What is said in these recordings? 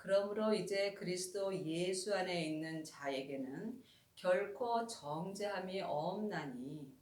그러므로 이제 그리스도 예수 안에 있는 자에게는 결코 정죄함이 없나니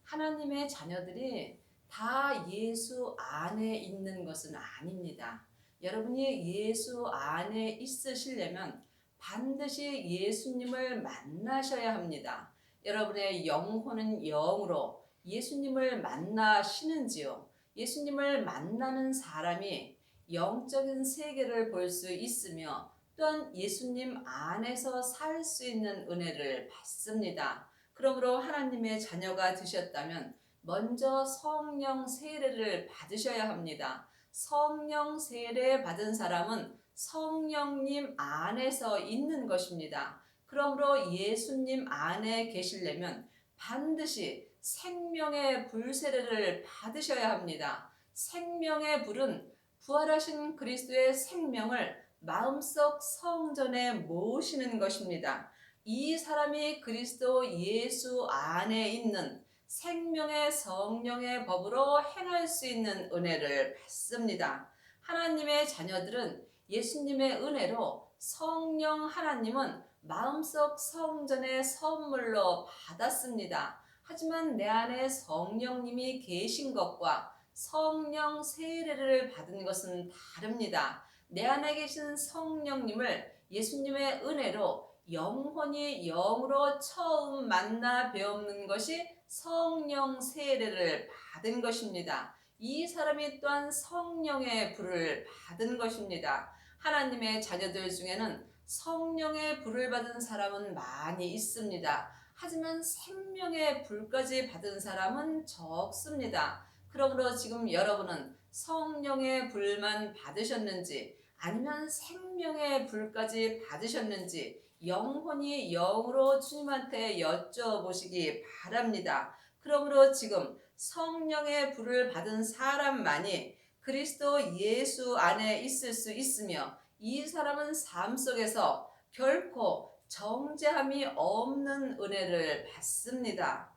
하나님의 자녀들이 다 예수 안에 있는 것은 아닙니다. 여러분이 예수 안에 있으시려면 반드시 예수님을 만나셔야 합니다. 여러분의 영혼은 영으로 예수님을 만나시는지요? 예수님을 만나는 사람이 영적인 세계를 볼 수 있으며 또한 예수님 안에서 살 수 있는 은혜를 받습니다. 그러므로 하나님의 자녀가 되셨다면 먼저 성령 세례를 받으셔야 합니다. 성령 세례 받은 사람은 성령님 안에서 있는 것입니다. 그러므로 예수님 안에 계시려면 반드시 생명의 불 세례를 받으셔야 합니다. 생명의 불은 부활하신 그리스도의 생명을 마음속 성전에 모시는 것입니다. 이 사람이 그리스도 예수 안에 있는 생명의 성령의 법으로 행할 수 있는 은혜를 받습니다. 하나님의 자녀들은 예수님의 은혜로 성령 하나님은 마음속 성전의 선물로 받았습니다. 하지만 내 안에 성령님이 계신 것과 성령 세례를 받은 것은 다릅니다. 내 안에 계신 성령님을 예수님의 은혜로 영혼이 영으로 처음 만나 배우는 것이 성령 세례를 받은 것입니다. 이 사람이 또한 성령의 불을 받은 것입니다. 하나님의 자녀들 중에는 성령의 불을 받은 사람은 많이 있습니다. 하지만 생명의 불까지 받은 사람은 적습니다. 그러므로 지금 여러분은 성령의 불만 받으셨는지 아니면 생명의 불까지 받으셨는지 영혼이 영으로 주님한테 여쭤보시기 바랍니다. 그러므로 지금 성령의 불을 받은 사람만이 그리스도 예수 안에 있을 수 있으며 이 사람은 삶 속에서 결코 정죄함이 없는 은혜를 받습니다.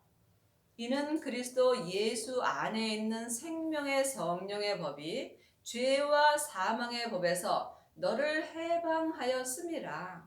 이는 그리스도 예수 안에 있는 생명의 성령의 법이 죄와 사망의 법에서 너를 해방하였음이라.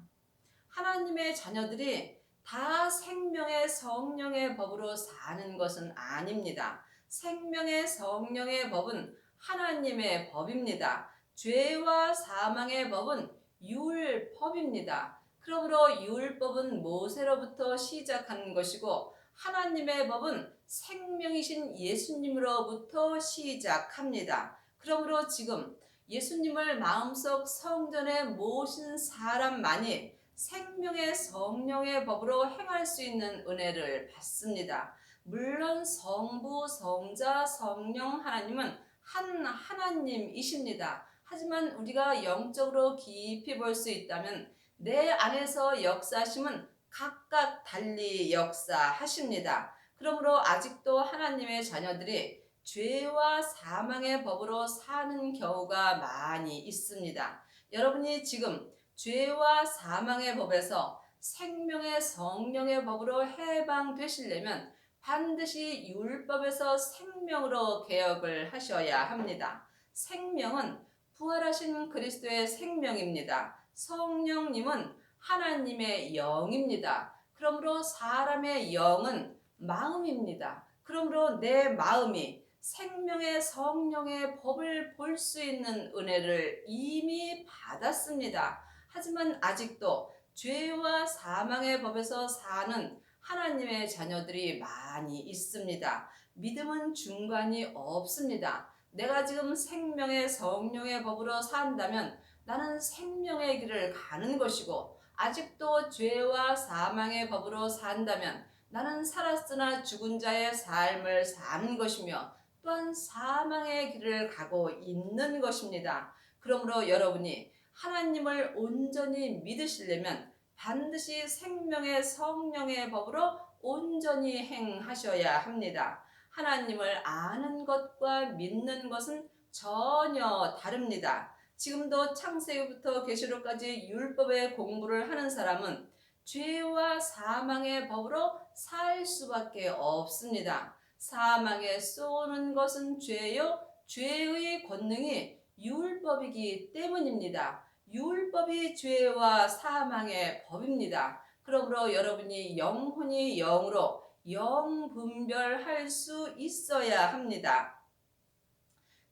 하나님의 자녀들이 다 생명의 성령의 법으로 사는 것은 아닙니다. 생명의 성령의 법은 하나님의 법입니다. 죄와 사망의 법은 율법입니다. 그러므로 율법은 모세로부터 시작한 것이고 하나님의 법은 생명이신 예수님으로부터 시작합니다. 그러므로 지금 예수님을 마음속 성전에 모신 사람만이 생명의 성령의 법으로 행할 수 있는 은혜를 받습니다. 물론 성부, 성자, 성령 하나님은 한 하나님이십니다. 하지만 우리가 영적으로 깊이 볼 수 있다면 내 안에서 역사하심은 각각 달리 역사하십니다. 그러므로 아직도 하나님의 자녀들이 죄와 사망의 법으로 사는 경우가 많이 있습니다. 여러분이 지금 죄와 사망의 법에서 생명의 성령의 법으로 해방되시려면 반드시 율법에서 생명으로 개혁을 하셔야 합니다. 생명은 부활하신 그리스도의 생명입니다. 성령님은 하나님의 영입니다. 그러므로 사람의 영은 마음입니다. 그러므로 내 마음이 생명의 성령의 법을 볼 수 있는 은혜를 이미 받았습니다. 하지만 아직도 죄와 사망의 법에서 사는 하나님의 자녀들이 많이 있습니다. 믿음은 중간이 없습니다. 내가 지금 생명의 성령의 법으로 산다면 나는 생명의 길을 가는 것이고 아직도 죄와 사망의 법으로 산다면 나는 살았으나 죽은 자의 삶을 사는 것이며 또한 사망의 길을 가고 있는 것입니다. 그러므로 여러분이 하나님을 온전히 믿으시려면 반드시 생명의 성령의 법으로 온전히 행하셔야 합니다. 하나님을 아는 것과 믿는 것은 전혀 다릅니다. 지금도 창세기부터 계시록까지 율법의 공부를 하는 사람은 죄와 사망의 법으로 살 수밖에 없습니다. 사망에 쏘는 것은 죄요, 죄의 권능이 율법이기 때문입니다. 율법이 죄와 사망의 법입니다. 그러므로 여러분이 영혼이 영으로 영분별할 수 있어야 합니다.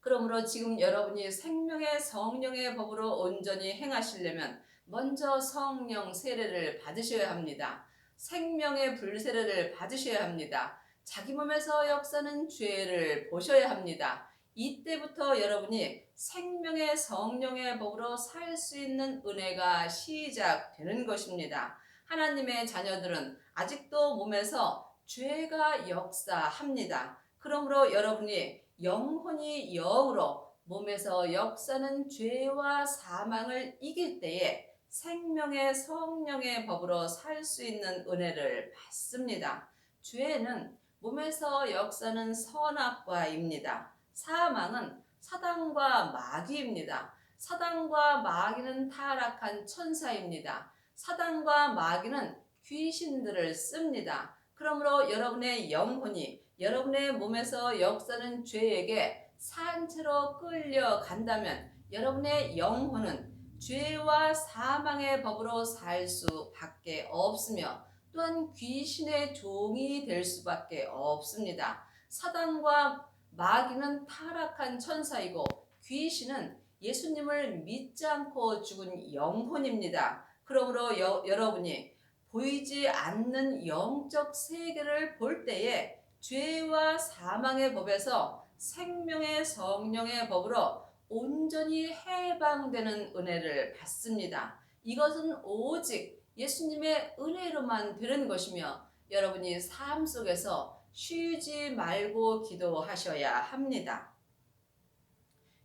그러므로 지금 여러분이 생명의 성령의 법으로 온전히 행하시려면 먼저 성령 세례를 받으셔야 합니다. 생명의 불세례를 받으셔야 합니다. 자기 몸에서 역사는 죄를 보셔야 합니다. 이때부터 여러분이 생명의 성령의 법으로 살 수 있는 은혜가 시작되는 것입니다. 하나님의 자녀들은 아직도 몸에서 죄가 역사합니다. 그러므로 여러분이 영혼이 영으로 몸에서 역사는 죄와 사망을 이길 때에 생명의 성령의 법으로 살 수 있는 은혜를 받습니다. 죄는 몸에서 역사는 선악과입니다. 사망은 사단과 마귀입니다. 사단과 마귀는 타락한 천사입니다. 사단과 마귀는 귀신들을 씁니다. 그러므로 여러분의 영혼이 여러분의 몸에서 역사는 죄에게 산채로 끌려간다면 여러분의 영혼은 죄와 사망의 법으로 살 수밖에 없으며 또한 귀신의 종이 될 수밖에 없습니다. 사단과 마귀는 타락한 천사이고 귀신은 예수님을 믿지 않고 죽은 영혼입니다. 그러므로 여러분이 보이지 않는 영적 세계를 볼 때에 죄와 사망의 법에서 생명의 성령의 법으로 온전히 해방되는 은혜를 받습니다. 이것은 오직 예수님의 은혜로만 되는 것이며 여러분이 삶 속에서 쉬지 말고 기도하셔야 합니다.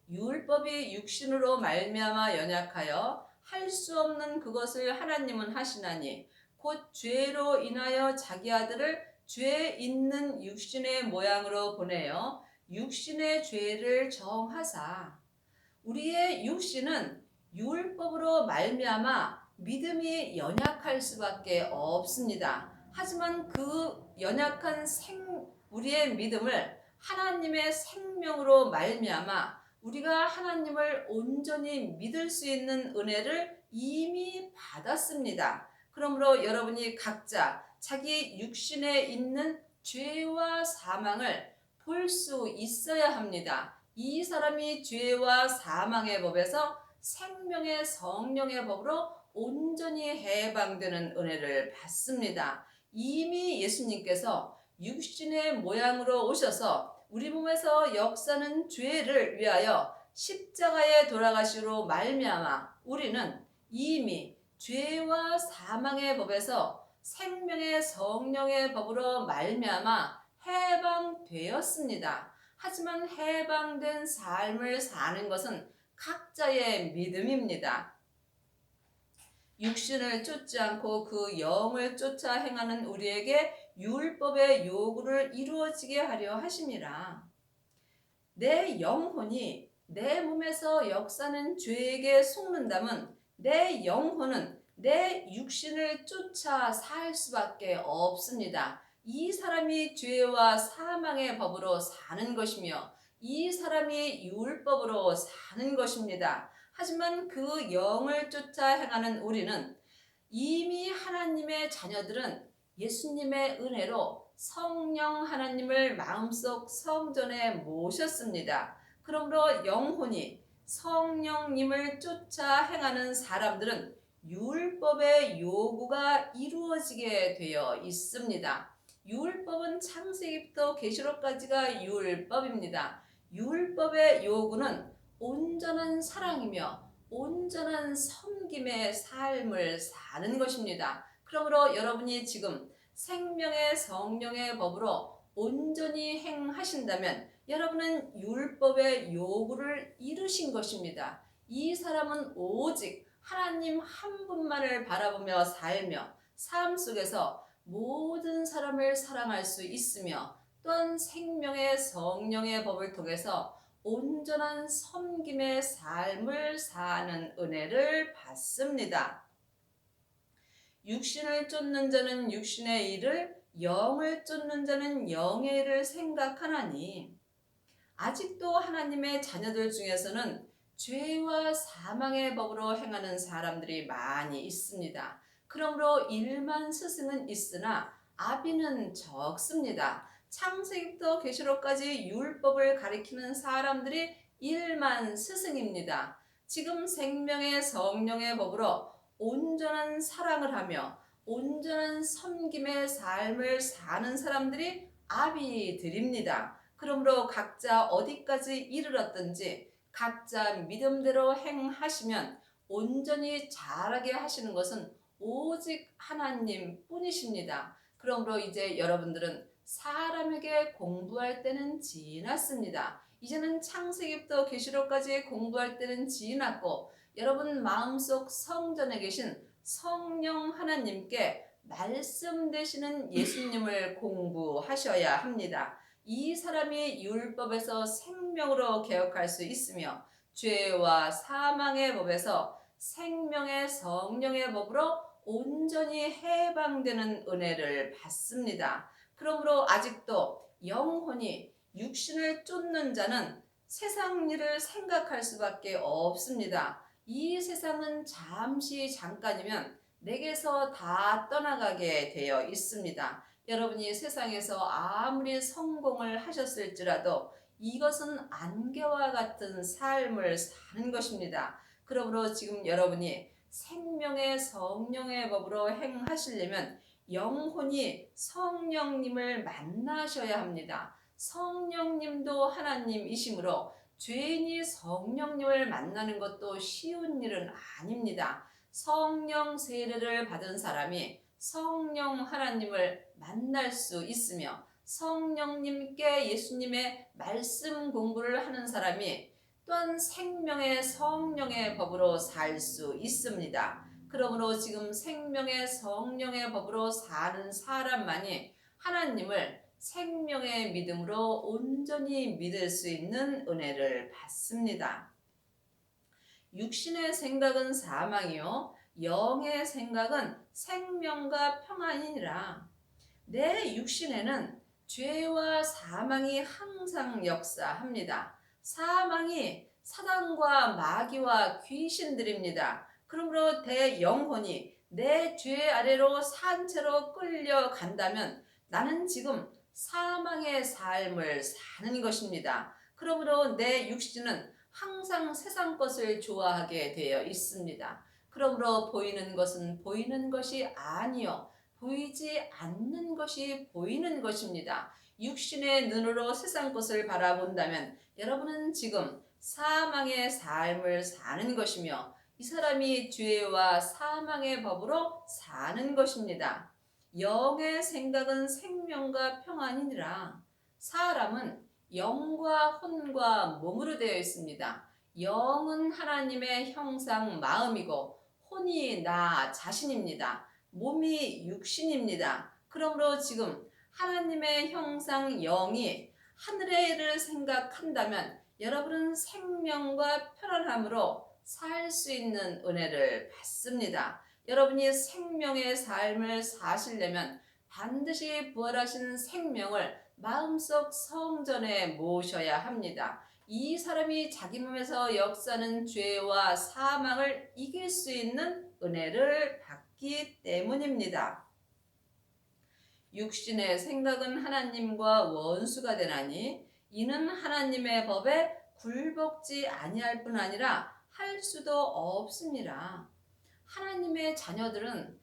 율법이 육신으로 말미암아 연약하여 할 수 없는 그것을 하나님은 하시나니 곧 죄로 인하여 자기 아들을 죄 있는 육신의 모양으로 보내어 육신의 죄를 정하사 우리의 육신은 율법으로 말미암아 믿음이 연약할 수밖에 없습니다. 하지만 그 연약한 우리의 믿음을 하나님의 생명으로 말미암아 우리가 하나님을 온전히 믿을 수 있는 은혜를 이미 받았습니다. 그러므로 여러분이 각자 자기 육신에 있는 죄와 사망을 볼 수 있어야 합니다. 이 사람이 죄와 사망의 법에서 생명의 성령의 법으로 온전히 해방되는 은혜를 받습니다. 이미 예수님께서 육신의 모양으로 오셔서 우리 몸에서 역사는 죄를 위하여 십자가에 돌아가시로 말미암아 우리는 이미 죄와 사망의 법에서 생명의 성령의 법으로 말미암아 해방되었습니다. 하지만 해방된 삶을 사는 것은 각자의 믿음입니다. 육신을 쫓지 않고 그 영을 쫓아 행하는 우리에게 율법의 요구를 이루어지게 하려 하심이라. 내 영혼이 내 몸에서 역사는 죄에게 속는다면 내 영혼은 내 육신을 쫓아 살 수밖에 없습니다. 이 사람이 죄와 사망의 법으로 사는 것이며 이 사람이 율법으로 사는 것입니다. 하지만 그 영을 쫓아 행하는 우리는 이미 하나님의 자녀들은 예수님의 은혜로 성령 하나님을 마음속 성전에 모셨습니다. 그러므로 영혼이 성령님을 쫓아 행하는 사람들은 율법의 요구가 이루어지게 되어 있습니다. 율법은 창세기부터 계시록까지가 율법입니다. 율법의 요구는 온전한 사랑이며 온전한 섬김의 삶을 사는 것입니다. 그러므로 여러분이 지금 생명의 성령의 법으로 온전히 행하신다면 여러분은 율법의 요구를 이루신 것입니다. 이 사람은 오직 하나님 한 분만을 바라보며 살며 삶 속에서 모든 사람을 사랑할 수 있으며 또한 생명의 성령의 법을 통해서 온전한 섬김의 삶을 사는 은혜를 받습니다. 육신을 쫓는 자는 육신의 일을, 영을 쫓는 자는 영의 일을 생각하나니 아직도 하나님의 자녀들 중에서는 죄와 사망의 법으로 행하는 사람들이 많이 있습니다. 그러므로 일만 스승은 있으나 아비는 적습니다. 창세기부터 계시록까지 율법을 가리키는 사람들이 일만 스승입니다. 지금 생명의 성령의 법으로 온전한 사랑을 하며 온전한 섬김의 삶을 사는 사람들이 아비들입니다. 그러므로 각자 어디까지 이르렀든지 각자 믿음대로 행하시면 온전히 잘하게 하시는 것은 오직 하나님 뿐이십니다. 그러므로 이제 여러분들은 사람에게 공부할 때는 지났습니다. 이제는 창세기부터 계시록까지 공부할 때는 지났고 여러분 마음속 성전에 계신 성령 하나님께 말씀 되시는 예수님을 공부하셔야 합니다. 이 사람이 율법에서 생명으로 개혁할 수 있으며 죄와 사망의 법에서 생명의 성령의 법으로 온전히 해방되는 은혜를 받습니다. 그러므로 아직도 영혼이 육신을 쫓는 자는 세상 일을 생각할 수밖에 없습니다. 이 세상은 잠시 잠깐이면 내게서 다 떠나가게 되어 있습니다. 여러분이 세상에서 아무리 성공을 하셨을지라도 이것은 안개와 같은 삶을 사는 것입니다. 그러므로 지금 여러분이 생명의 성령의 법으로 행하시려면 영혼이 성령님을 만나셔야 합니다. 성령님도 하나님이시므로 죄인이 성령님을 만나는 것도 쉬운 일은 아닙니다. 성령 세례를 받은 사람이 성령 하나님을 만날 수 있으며 성령님께 예수님의 말씀 공부를 하는 사람이 또한 생명의 성령의 법으로 살 수 있습니다. 그러므로 지금 생명의 성령의 법으로 사는 사람만이 하나님을 생명의 믿음으로 온전히 믿을 수 있는 은혜를 받습니다. 육신의 생각은 사망이요 영의 생각은 생명과 평안이니라. 내 육신에는 죄와 사망이 항상 역사합니다. 사망이 사단과 마귀와 귀신들입니다. 그러므로 내 영혼이 내 죄 아래로 산채로 끌려간다면 나는 지금 사망의 삶을 사는 것입니다. 그러므로 내 육신은 항상 세상 것을 좋아하게 되어 있습니다. 그러므로 보이는 것은 보이는 것이 아니요 보이지 않는 것이 보이는 것입니다. 육신의 눈으로 세상 것을 바라본다면 여러분은 지금 사망의 삶을 사는 것이며 이 사람이 죄와 사망의 법으로 사는 것입니다. 영의 생각은 생명과 평안이니라. 사람은 영과 혼과 몸으로 되어 있습니다. 영은 하나님의 형상 마음이고 혼이 나 자신입니다. 몸이 육신입니다. 그러므로 지금 하나님의 형상 영이 하늘의 일을 생각한다면 여러분은 생명과 편안함으로 살 수 있는 은혜를 받습니다. 여러분이 생명의 삶을 사시려면 반드시 부활하신 생명을 마음속 성전에 모셔야 합니다. 이 사람이 자기 몸에서 역사하는 죄와 사망을 이길 수 있는 은혜를 받기 때문입니다. 육신의 생각은 하나님과 원수가 되나니 이는 하나님의 법에 굴복지 아니할 뿐 아니라 할 수도 없습니다. 하나님의 자녀들은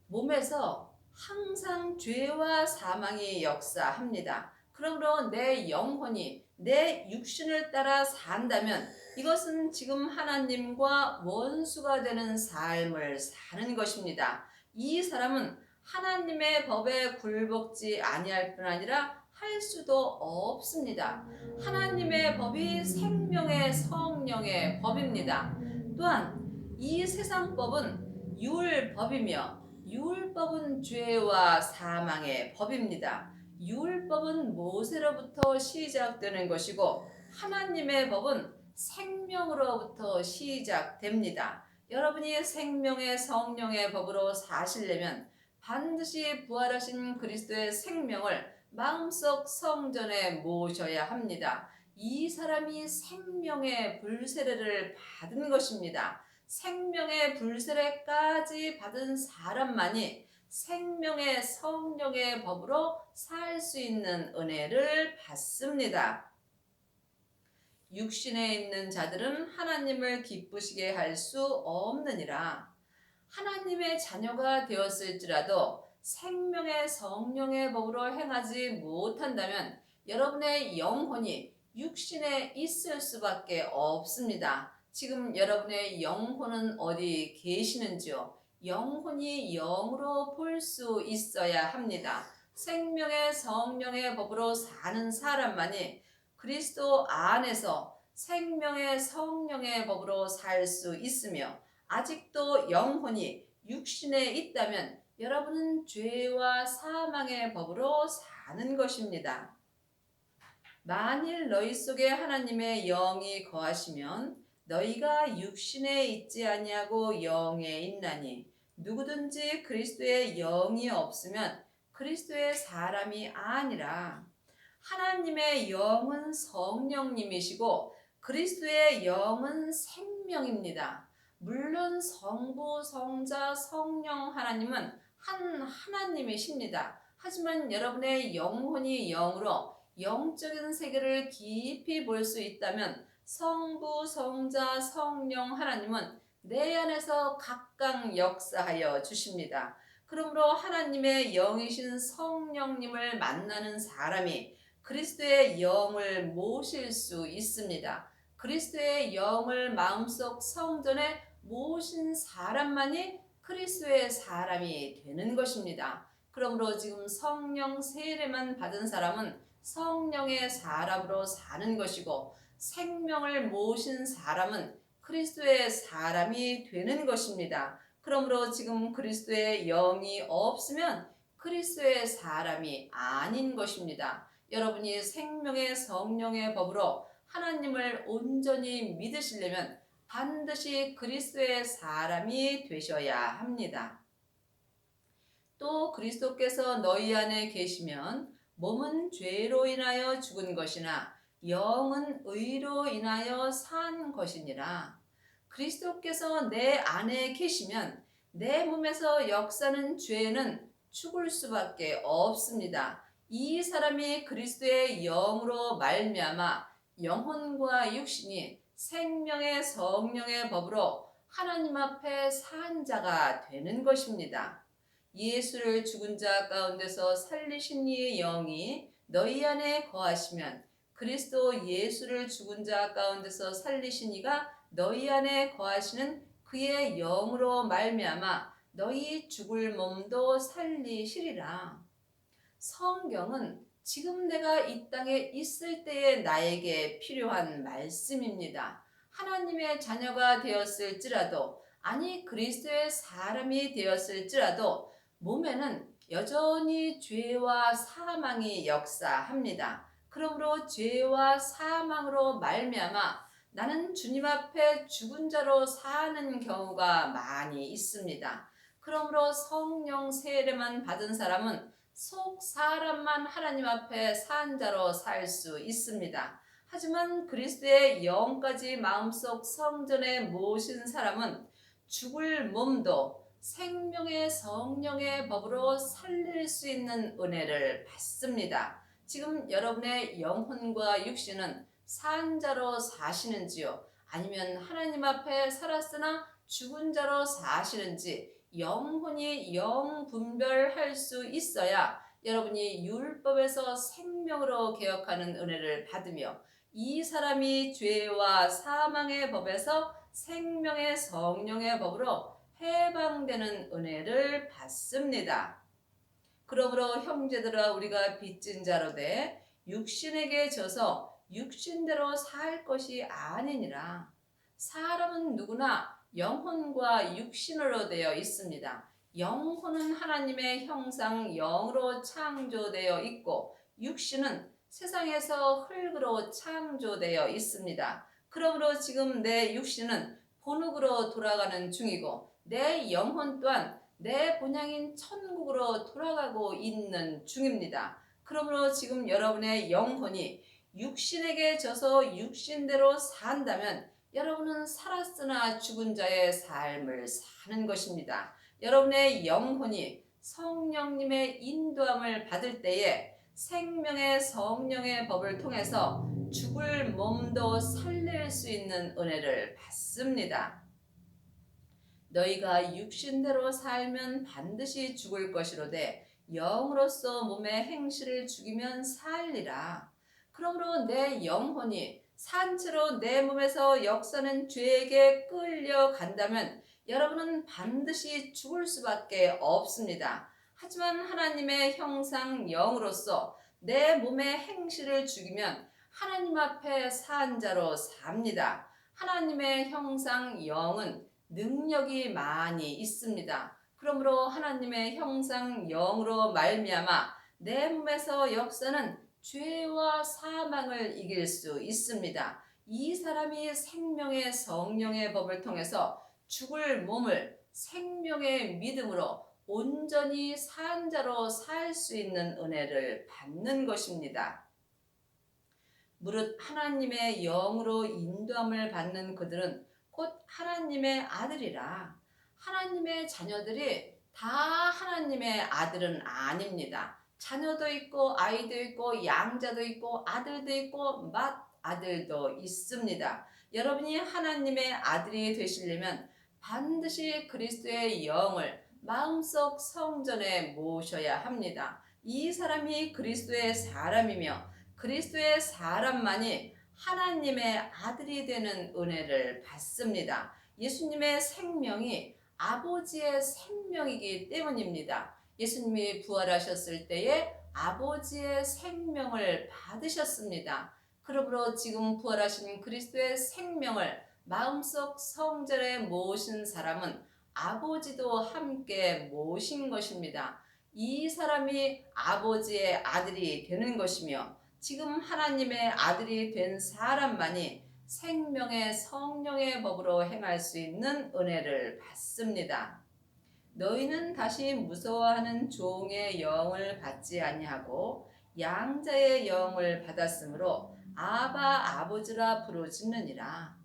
몸에서 항상 죄와 사망이 역사합니다. 그러므로 내 영혼이 내 육신을 따라 산다면 이것은 지금 하나님과 원수가 되는 삶을 사는 것입니다. 이 사람은 하나님의 법에 굴복지 아니할 뿐 아니라 할 수도 없습니다. 하나님의 법이 생명의 성령의 법입니다. 또한 이 세상 법은 율법이며 율법은 죄와 사망의 법입니다. 율법은 모세로부터 시작되는 것이고 하나님의 법은 생명으로부터 시작됩니다. 여러분이 생명의 성령의 법으로 사시려면 반드시 부활하신 그리스도의 생명을 마음속 성전에 모셔야 합니다. 이 사람이 생명의 불세례를 받은 것입니다. 생명의 불세례까지 받은 사람만이 생명의 성령의 법으로 살 수 있는 은혜를 받습니다. 육신에 있는 자들은 하나님을 기쁘시게 할 수 없느니라. 하나님의 자녀가 되었을지라도 생명의 성령의 법으로 행하지 못한다면 여러분의 영혼이 육신에 있을 수밖에 없습니다. 지금 여러분의 영혼은 어디 계시는지요? 영혼이 영으로 볼 수 있어야 합니다. 생명의 성령의 법으로 사는 사람만이 그리스도 안에서 생명의 성령의 법으로 살 수 있으며, 아직도 영혼이 육신에 있다면 여러분은 죄와 사망의 법으로 사는 것입니다. 만일 너희 속에 하나님의 영이 거하시면 너희가 육신에 있지 아니하고 영에 있나니, 누구든지 그리스도의 영이 없으면 그리스도의 사람이 아니라. 하나님의 영은 성령님이시고 그리스도의 영은 생명입니다. 물론 성부, 성자, 성령 하나님은 한 하나님이십니다. 하지만 여러분의 영혼이 영으로 영적인 세계를 깊이 볼 수 있다면 성부, 성자, 성령 하나님은 내 안에서 각각 역사하여 주십니다. 그러므로 하나님의 영이신 성령님을 만나는 사람이 그리스도의 영을 모실 수 있습니다. 그리스도의 영을 마음속 성전에 모신 사람만이 그리스도의 사람이 되는 것입니다. 그러므로 지금 성령 세례만 받은 사람은 성령의 사람으로 사는 것이고, 생명을 모신 사람은 그리스도의 사람이 되는 것입니다. 그러므로 지금 그리스도의 영이 없으면 그리스도의 사람이 아닌 것입니다. 여러분이 생명의 성령의 법으로 하나님을 온전히 믿으시려면 반드시 그리스도의 사람이 되셔야 합니다. 또 그리스도께서 너희 안에 계시면 몸은 죄로 인하여 죽은 것이나 영은 의로 인하여 산 것이니라. 그리스도께서 내 안에 계시면 내 몸에서 역사는 죄는 죽을 수밖에 없습니다. 이 사람이 그리스도의 영으로 말미암아 영혼과 육신이 생명의 성령의 법으로 하나님 앞에 산 자가 되는 것입니다. 예수를 죽은 자 가운데서 살리신 이의 영이 너희 안에 거하시면 그리스도 예수를 죽은 자 가운데서 살리신 이가 너희 안에 거하시는 그의 영으로 말미암아 너희 죽을 몸도 살리시리라. 성경은 지금 내가 이 땅에 있을 때에 나에게 필요한 말씀입니다. 하나님의 자녀가 되었을지라도, 아니 그리스도의 사람이 되었을지라도 몸에는 여전히 죄와 사망이 역사합니다. 그러므로 죄와 사망으로 말미암아 나는 주님 앞에 죽은 자로 사는 경우가 많이 있습니다. 그러므로 성령 세례만 받은 사람은 속 사람만 하나님 앞에 산 자로 살 수 있습니다. 하지만 그리스도의 영까지 마음속 성전에 모신 사람은 죽을 몸도 생명의 성령의 법으로 살릴 수 있는 은혜를 받습니다. 지금 여러분의 영혼과 육신은 산 자로 사시는지요? 아니면 하나님 앞에 살았으나 죽은 자로 사시는지, 영혼이 영 분별할 수 있어야 여러분이 율법에서 생명으로 개혁하는 은혜를 받으며 이 사람이 죄와 사망의 법에서 생명의 성령의 법으로 해방되는 은혜를 받습니다. 그러므로 형제들아, 우리가 빚진 자로 돼 육신에게 져서 육신대로 살 것이 아니니라. 사람은 누구나 영혼과 육신으로 되어 있습니다. 영혼은 하나님의 형상 영으로 창조되어 있고, 육신은 세상에서 흙으로 창조되어 있습니다. 그러므로 지금 내 육신은 본흙으로 돌아가는 중이고, 내 영혼 또한 내 본향인 천국으로 돌아가고 있는 중입니다. 그러므로 지금 여러분의 영혼이 육신에게 져서 육신대로 산다면 여러분은 살았으나 죽은 자의 삶을 사는 것입니다. 여러분의 영혼이 성령님의 인도함을 받을 때에 생명의 성령의 법을 통해서 죽을 몸도 살릴 수 있는 은혜를 받습니다. 너희가 육신대로 살면 반드시 죽을 것이로되 영으로서 몸의 행실을 죽이면 살리라. 그러므로 내 영혼이 산채로 내 몸에서 역사는 죄에게 끌려간다면 여러분은 반드시 죽을 수밖에 없습니다. 하지만 하나님의 형상 영으로서 내 몸의 행실을 죽이면 하나님 앞에 산 자로 삽니다. 하나님의 형상 영은 능력이 많이 있습니다. 그러므로 하나님의 형상 영으로 말미암아 내 몸에서 역사는 죄와 사망을 이길 수 있습니다. 이 사람이 생명의 성령의 법을 통해서 죽을 몸을 생명의 믿음으로 온전히 산 자로 살 수 있는 은혜를 받는 것입니다. 무릇 하나님의 영으로 인도함을 받는 그들은 곧 하나님의 아들이라. 하나님의 자녀들이 다 하나님의 아들은 아닙니다. 자녀도 있고 아이도 있고 양자도 있고 아들도 있고 맏아들도 있습니다. 여러분이 하나님의 아들이 되시려면 반드시 그리스도의 영을 마음속 성전에 모셔야 합니다. 이 사람이 그리스도의 사람이며 그리스도의 사람만이 하나님의 아들이 되는 은혜를 받습니다. 예수님의 생명이 아버지의 생명이기 때문입니다. 예수님이 부활하셨을 때에 아버지의 생명을 받으셨습니다. 그러므로 지금 부활하신 그리스도의 생명을 마음속 성전에 모신 사람은 아버지도 함께 모신 것입니다. 이 사람이 아버지의 아들이 되는 것이며 지금 하나님의 아들이 된 사람만이 생명의 성령의 법으로 행할 수 있는 은혜를 받습니다. 너희는 다시 무서워하는 종의 영을 받지 아니하고 양자의 영을 받았으므로 아바 아버지라 부르짖느니라.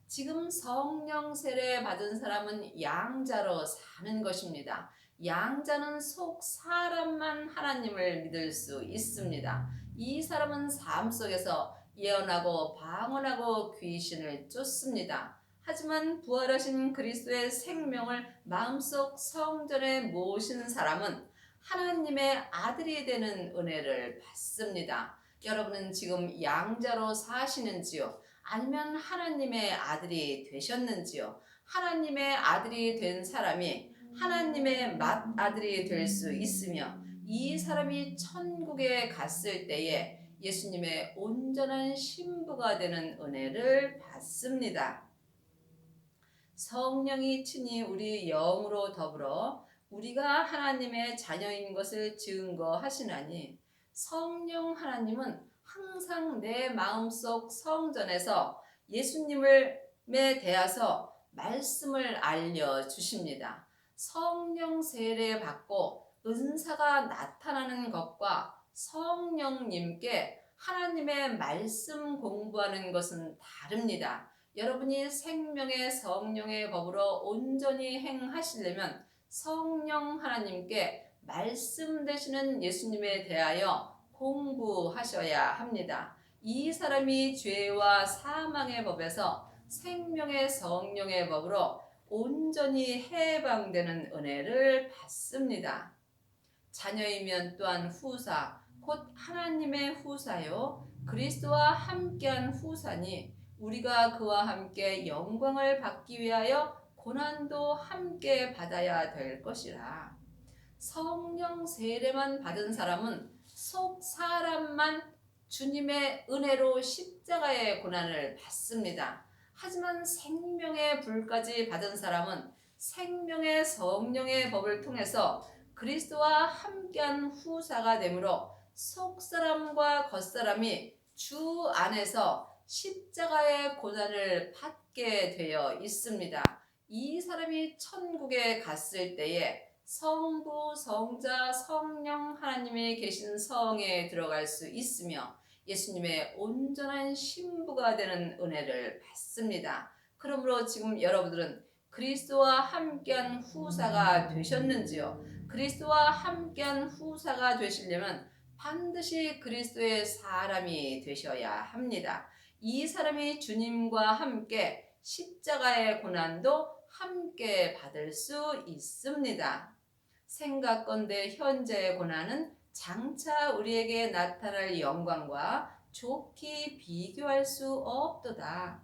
지금 성령 세례 받은 사람은 양자로 사는 것입니다. 양자는 속 사람만 하나님을 믿을 수 있습니다. 이 사람은 삶 속에서 예언하고 방언하고 귀신을 쫓습니다. 하지만 부활하신 그리스도의 생명을 마음속 성전에 모신 사람은 하나님의 아들이 되는 은혜를 받습니다. 여러분은 지금 양자로 사시는지요? 아니면 하나님의 아들이 되셨는지요? 하나님의 아들이 된 사람이 하나님의 맏아들이 될 수 있으며 이 사람이 천국에 갔을 때에 예수님의 온전한 신부가 되는 은혜를 받습니다. 성령이 친히 우리 영으로 더불어 우리가 하나님의 자녀인 것을 증거하시나니 성령 하나님은 항상 내 마음속 성전에서 예수님을 대하서 말씀을 알려주십니다. 성령 세례 받고 은사가 나타나는 것과 성령님께 하나님의 말씀 공부하는 것은 다릅니다. 여러분이 생명의 성령의 법으로 온전히 행하시려면 성령 하나님께 말씀 되시는 예수님에 대하여 공부하셔야 합니다. 이 사람이 죄와 사망의 법에서 생명의 성령의 법으로 온전히 해방되는 은혜를 받습니다. 자녀이면 또한 후사, 곧 하나님의 후사요 그리스도와 함께한 후사니 우리가 그와 함께 영광을 받기 위하여 고난도 함께 받아야 될 것이라. 성령 세례만 받은 사람은 속 사람만 주님의 은혜로 십자가의 고난을 받습니다. 하지만 생명의 불까지 받은 사람은 생명의 성령의 법을 통해서 그리스도와 함께한 후사가 되므로 속사람과 겉사람이 주 안에서 십자가의 고난을 받게 되어 있습니다. 이 사람이 천국에 갔을 때에 성부, 성자, 성령 하나님이 계신 성에 들어갈 수 있으며 예수님의 온전한 신부가 되는 은혜를 받습니다. 그러므로 지금 여러분들은 그리스도와 함께한 후사가 되셨는지요? 그리스도와 함께한 후사가 되시려면 반드시 그리스도의 사람이 되셔야 합니다. 이 사람이 주님과 함께 십자가의 고난도 함께 받을 수 있습니다. 생각건대 현재의 고난은 장차 우리에게 나타날 영광과 좋게 비교할 수 없도다.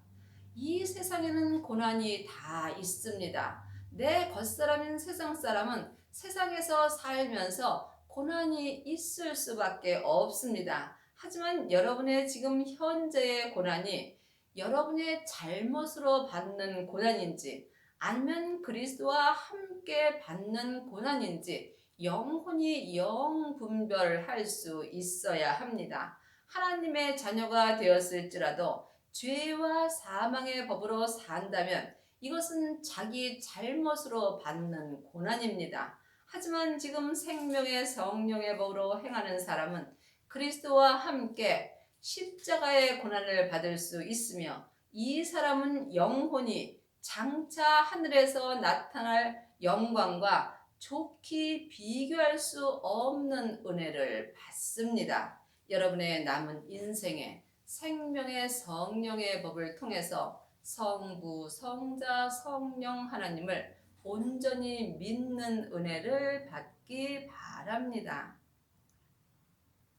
이 세상에는 고난이 다 있습니다. 내 겉사람인 세상 사람은 세상에서 살면서 고난이 있을 수밖에 없습니다. 하지만 여러분의 지금 현재의 고난이 여러분의 잘못으로 받는 고난인지 아니면 그리스도와 함께 받는 고난인지 영혼이 영분별할 수 있어야 합니다. 하나님의 자녀가 되었을지라도 죄와 사망의 법으로 산다면 이것은 자기 잘못으로 받는 고난입니다. 하지만 지금 생명의 성령의 법으로 행하는 사람은 그리스도와 함께 십자가의 고난을 받을 수 있으며 이 사람은 영혼이 장차 하늘에서 나타날 영광과 좋게 비교할 수 없는 은혜를 받습니다. 여러분의 남은 인생에 생명의 성령의 법을 통해서 성부, 성자, 성령 하나님을 온전히 믿는 은혜를 받기 바랍니다.